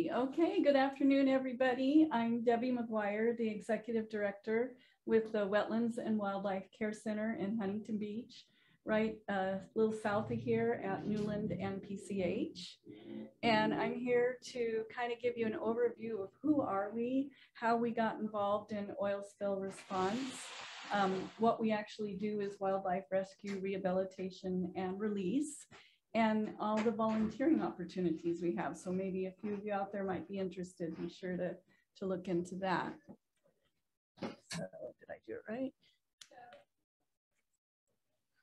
Ready. Okay, good afternoon, everybody. I'm Debbie McGuire, the Executive Director with the Wetlands and Wildlife Care Center in Huntington Beach, right a little south of here at Newland and PCH. And I'm here to kind of give you an overview of who are we, how we got involved in oil spill response. What we actually do is wildlife rescue, rehabilitation, and release, and all the volunteering opportunities we have. So maybe a few of you out there might be interested. Be sure to look into that. So did I do it right?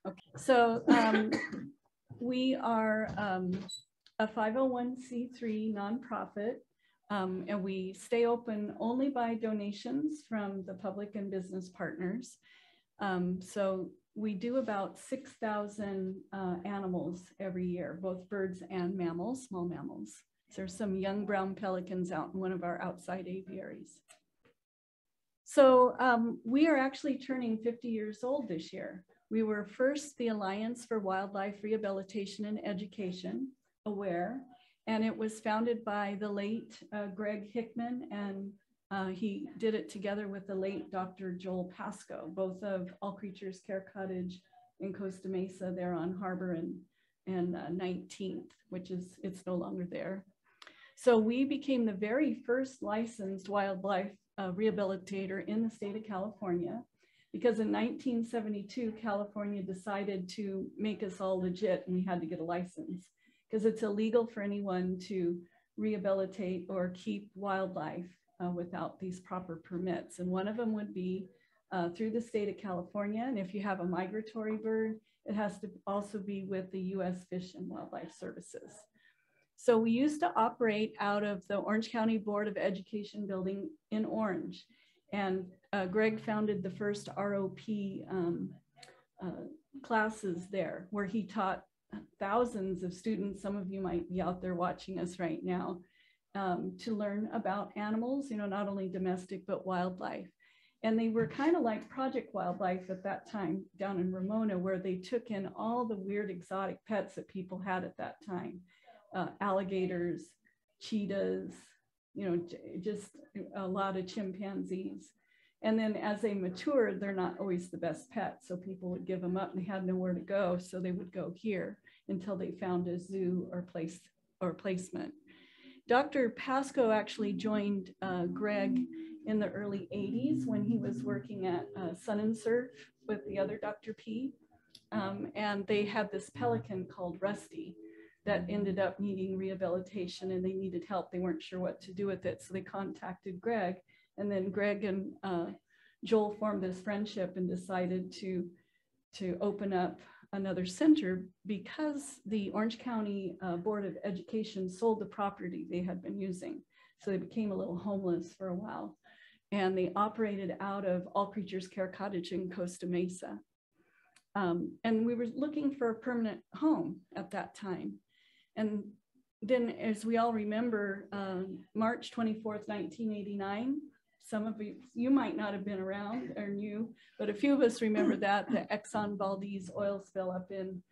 Okay, so we are a 501c3 nonprofit, and we stay open only by donations from the public and business partners. So we do about 6,000 animals every year, both birds and mammals, small mammals. So there's some young brown pelicans out in one of our outside aviaries. So we are actually turning 50 years old this year. We were first the Alliance for Wildlife Rehabilitation and Education, AWARE, and it was founded by the late Greg Hickman, and he did it together with the late Dr. Joel Pasco, both of All Creatures Care Cottage in Costa Mesa there on Harbor and 19th, which is, it's no longer there. So we became the very first licensed wildlife rehabilitator in the state of California, because in 1972, California decided to make us all legit and we had to get a license, because it's illegal for anyone to rehabilitate or keep wildlife without these proper permits. And one of them would be through the state of California. And if you have a migratory bird, it has to also be with the U.S. Fish and Wildlife Services. So we used to operate out of the Orange County Board of Education building in Orange. And Greg founded the first ROP classes there, where he taught thousands of students. Some of you might be out there watching us right now, to learn about animals, you know, not only domestic, but wildlife. And they were kind of like Project Wildlife at that time down in Ramona, where they took in all the weird exotic pets that people had at that time. Alligators, cheetahs, you know, just a lot of chimpanzees. And then as they matured, they're not always the best pets. So people would give them up and they had nowhere to go. So they would go here until they found a zoo or placement. Dr. Pasco actually joined Greg in the early 80s when he was working at Sun and Surf with the other Dr. P. And they had this pelican called Rusty that ended up needing rehabilitation, and they needed help. They weren't sure what to do with it. So they contacted Greg, and then Greg and Joel formed this friendship and decided to open up another center, because the Orange County Board of Education sold the property they had been using. So they became a little homeless for a while. And they operated out of All Creatures Care Cottage in Costa Mesa. And we were looking for a permanent home at that time. And then, as we all remember, March 24th, 1989, some of you might not have been around or knew, but a few of us remember that. The Exxon Valdez oil spill up in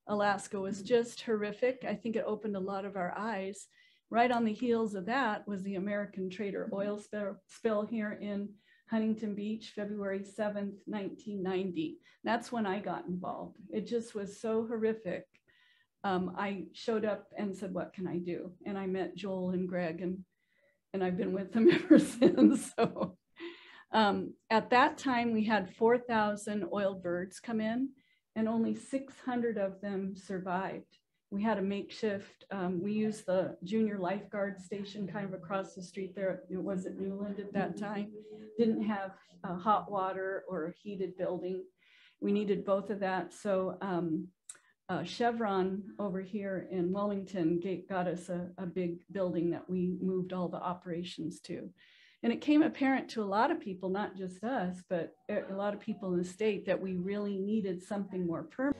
Alaska was just horrific. I think it opened a lot of our eyes. Right on the heels of that was the American Trader oil spill here in Huntington Beach, February 7th, 1990. That's when I got involved. It just was so horrific. I showed up and said, what can I do? And I met Joel and Greg, and I've been with them ever since. So at that time, we had 4,000 oiled birds come in, and only 600 of them survived. We had a makeshift, we used the junior lifeguard station kind of across the street there. It was at Newland at that time. Didn't have hot water or a heated building. We needed both of that. So Chevron over here in Wellington got us a big building that we moved all the operations to. And it came apparent to a lot of people, not just us, but a lot of people in the state, that we really needed something more permanent.